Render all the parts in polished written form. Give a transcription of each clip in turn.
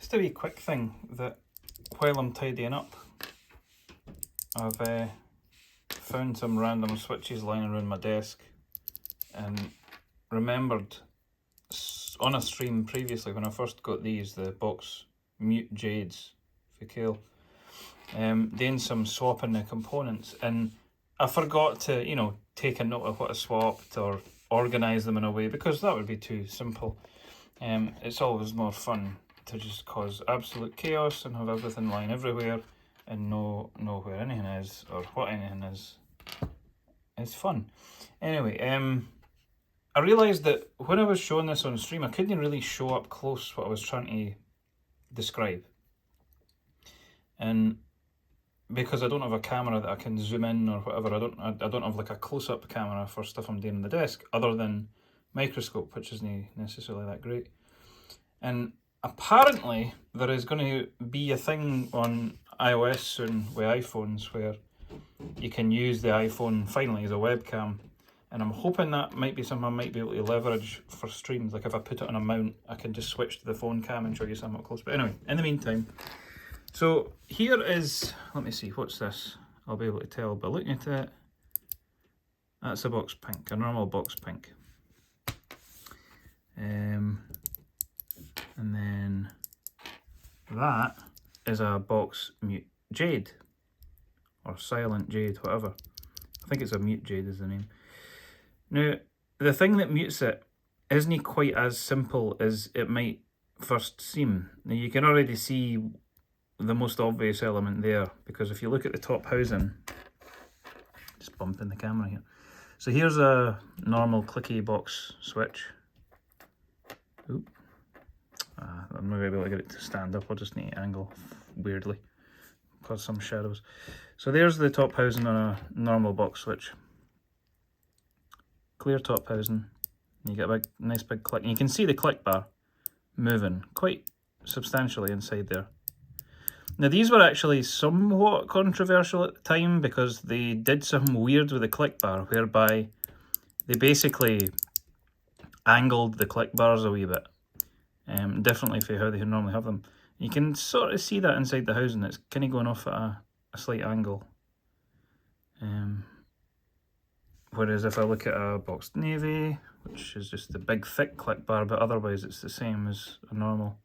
Just a wee quick thing that while I'm tidying up, I've found some random switches lying around my desk and remembered on a stream previously when I first got these, the box mute Jades for Kailh, doing some swapping the components, and I forgot to, you know, take a note of what I swapped or organise them in a way, because that would be too simple. It's always more fun to just cause absolute chaos and have everything lying everywhere and know where anything is or what anything is. It's fun. Anyway, I realised that when I was showing this on stream, I couldn't really show up close what I was trying to describe. And because I don't have a camera that I can zoom in or whatever, I don't have like a close-up camera for stuff I'm doing on the desk, other than microscope, which isn't necessarily that great. And apparently there is going to be a thing on iOS soon with iPhones where you can use the iPhone finally as a webcam, and I'm hoping that might be something I might be able to leverage for streams. Like if I put it on a mount, I can just switch to the phone cam and show you something up close. But anyway, in the meantime, so here is, let me see, what's this? I'll be able to tell by looking at it. That's a box pink, a normal box pink. And then that is a box mute Jade, or silent Jade, whatever. I think it's a mute Jade is the name. Now, the thing that mutes it isn't quite as simple as it might first seem. Now, you can already see the most obvious element there, because if you look at the top housing, just bumping the camera here. So here's a normal clicky box switch. Oop. I'm not going to be able to get it to stand up, I'll just need to angle weirdly, cause some shadows. So there's the top housing on a normal box switch. Clear top housing, and you get a nice big click. And you can see the click bar moving quite substantially inside there. Now these were actually somewhat controversial at the time, because they did something weird with the click bar, whereby they basically angled the click bars a wee bit, differently from how they normally have them. You can sort of see that inside the housing, it's kind of going off at a slight angle. Whereas if I look at a boxed navy, which is just the big thick click bar, but otherwise it's the same as a normal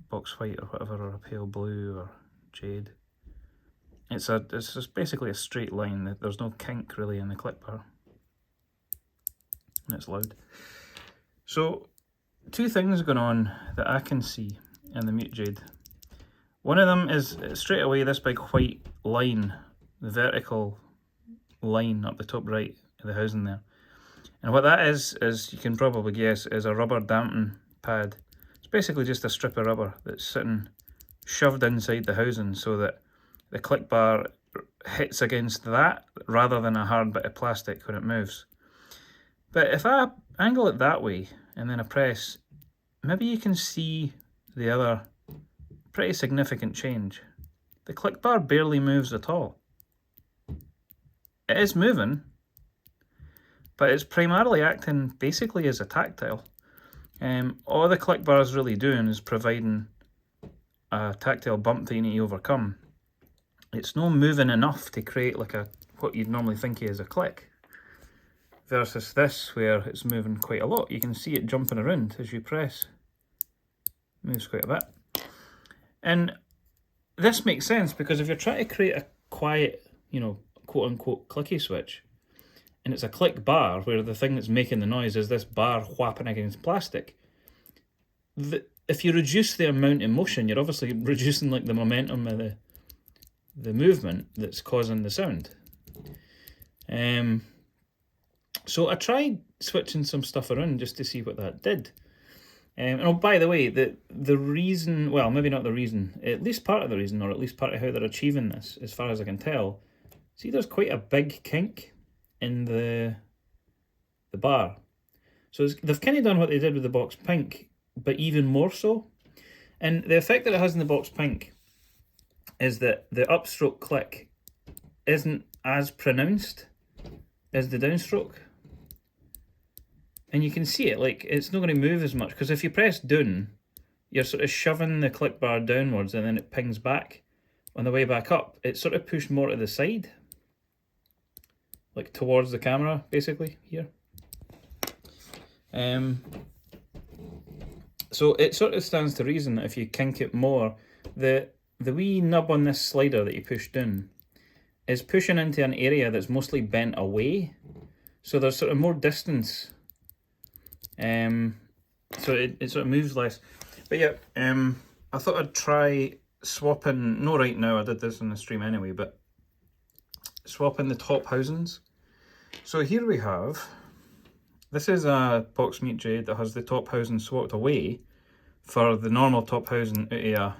box white or whatever, or a pale blue or Jade. It's just basically a straight line. There's no kink really in the click bar, and it's loud. So two things going on that I can see in the mute Jade. One of them is straight away this big white line, the vertical line up the top right of the housing there. And what that is you can probably guess, is a rubber damping pad. It's basically just a strip of rubber that's sitting shoved inside the housing so that the click bar hits against that rather than a hard bit of plastic when it moves. But if I angle it that way and then I press, maybe you can see the other pretty significant change. The click bar barely moves at all. It is moving, but it's primarily acting basically as a tactile. All the click bar is really doing is providing a tactile bump that you need to overcome. It's not moving enough to create like what you'd normally think is a click. Versus this, where it's moving quite a lot. You can see it jumping around as you press. Moves quite a bit. And this makes sense, because if you're trying to create a quiet, you know, quote-unquote clicky switch, and it's a click bar where the thing that's making the noise is this bar whapping against plastic, if you reduce the amount of motion, you're obviously reducing like the momentum of the movement that's causing the sound. So I tried switching some stuff around just to see what that did. And oh, by the way, the reason, well, maybe not the reason, at least part of the reason, or at least part of how they're achieving this, as far as I can tell, see there's quite a big kink in the bar. So they've kind of done what they did with the box pink, but even more so. And the effect that it has in the box pink is that the upstroke click isn't as pronounced as the downstroke. And you can see it, like, it's not going to move as much, because if you press down, you're sort of shoving the click bar downwards and then it pings back. On the way back up, it's sort of pushed more to the side, like towards the camera, basically, here. So it sort of stands to reason that if you kink it more, the wee nub on this slider that you push down is pushing into an area that's mostly bent away. So there's sort of more distance. So it sort of moves less. But yeah, I thought I'd try swapping, no right now, I did this on the stream anyway, but swapping the top housings. So here we have, this is a box Mute Jade that has the top housing swapped away for the normal top housing out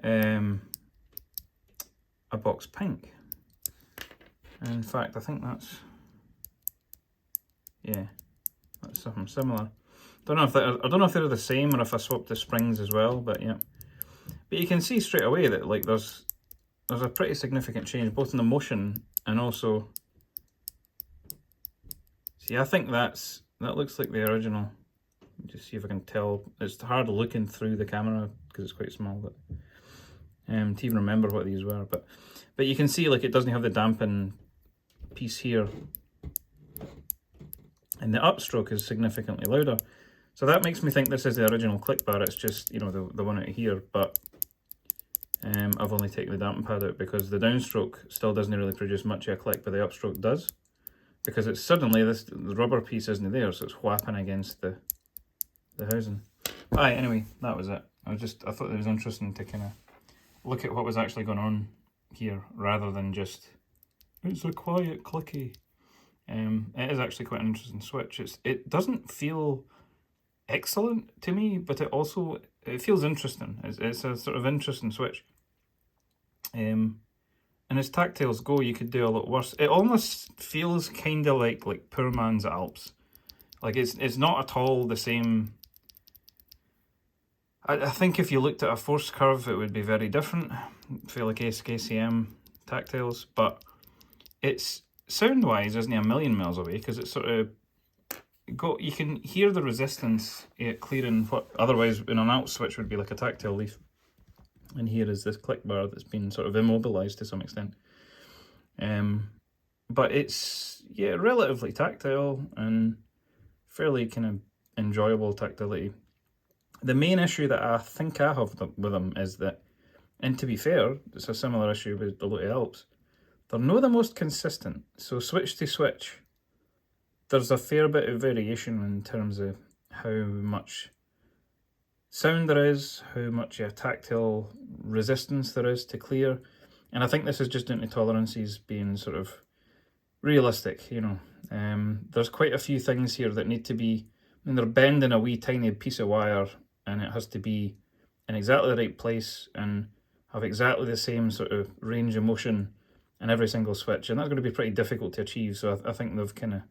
of a box pink. And in fact, I think that's, yeah, that's something similar. I don't know if they're the same or if I swapped the springs as well, but yeah. But you can see straight away that like there's a pretty significant change both in the motion and also. See, I think that looks like the original. Just see if I can tell. It's hard looking through the camera because it's quite small, but to even remember what these were. But you can see like it doesn't have the dampen piece here, and the upstroke is significantly louder. So that makes me think this is the original click bar. It's just, you know, the one out here, but I've only taken the dampen pad out because the downstroke still doesn't really produce much of a click, but the upstroke does. Because it's suddenly the rubber piece isn't there, so it's whapping against the housing. Aye, anyway, that was it. I thought it was interesting to kind of look at what was actually going on here, rather than just, it's a quiet clicky. It is actually quite an interesting switch. It doesn't feel excellent to me, but it feels interesting. It's a sort of interesting switch. And as tactiles go, you could do a lot worse. It almost feels kind of like poor man's Alps. Like it's not at all the same. I think if you looked at a force curve, it would be very different. I feel like KCM tactiles, but it's sound-wise isn't a million miles away because it's sort of you can hear the resistance clearing what otherwise in an Alps switch would be like a tactile leaf. And here is this click bar that's been sort of immobilized to some extent. But it's, yeah, relatively tactile and fairly kind of enjoyable tactility. The main issue that I think I have with them is that, and to be fair, it's a similar issue with the Lotte Alps, they're not the most consistent. So switch to switch, there's a fair bit of variation in terms of how much sound there is, how much tactile resistance there is to clear. And I think this is just down to tolerances being sort of realistic, you know. There's quite a few things here that need to be, I mean, they're bending a wee tiny piece of wire and it has to be in exactly the right place and have exactly the same sort of range of motion in every single switch. And that's going to be pretty difficult to achieve. So I think they've kind of,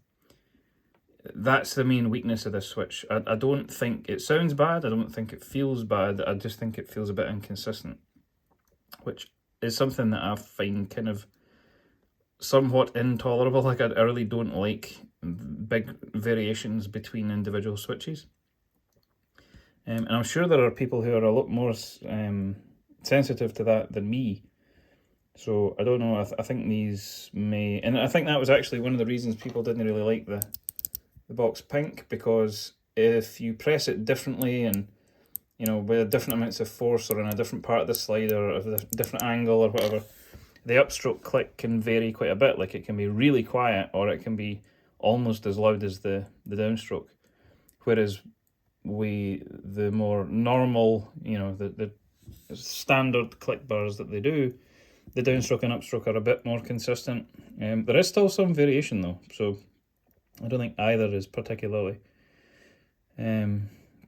that's the main weakness of this switch. I don't think it sounds bad, I don't think it feels bad, I just think it feels a bit inconsistent, which is something that I find kind of somewhat intolerable. Like I really don't like big variations between individual switches. And I'm sure there are people who are a lot more sensitive to that than me. So I don't know, I think these may, and I think that was actually one of the reasons people didn't really like the box pink, because if you press it differently and, you know, with different amounts of force or in a different part of the slider or a different angle or whatever, the upstroke click can vary quite a bit. Like it can be really quiet or it can be almost as loud as the downstroke. Whereas the more normal, you know, the standard click bars that they do, the downstroke and upstroke are a bit more consistent. There is still some variation though, so I don't think either is particularly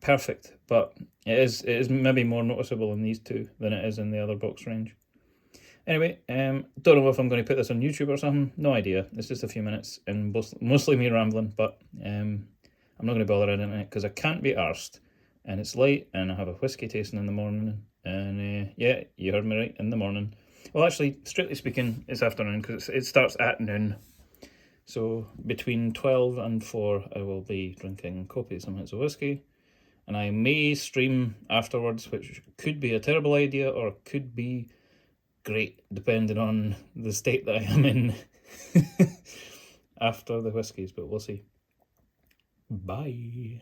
perfect, but it is maybe more noticeable in these two than it is in the other box range. Anyway, don't know if I'm going to put this on YouTube or something, no idea. It's just a few minutes and mostly me rambling, but I'm not going to bother editing it because I can't be arsed. And it's late and I have a whiskey tasting in the morning, and yeah, you heard me right, in the morning. Well, actually, strictly speaking, it's afternoon because it starts at noon. So between 12 and 4 I will be drinking copious amounts of whiskey and I may stream afterwards, which could be a terrible idea or could be great, depending on the state that I am in after the whiskies, but we'll see. Bye.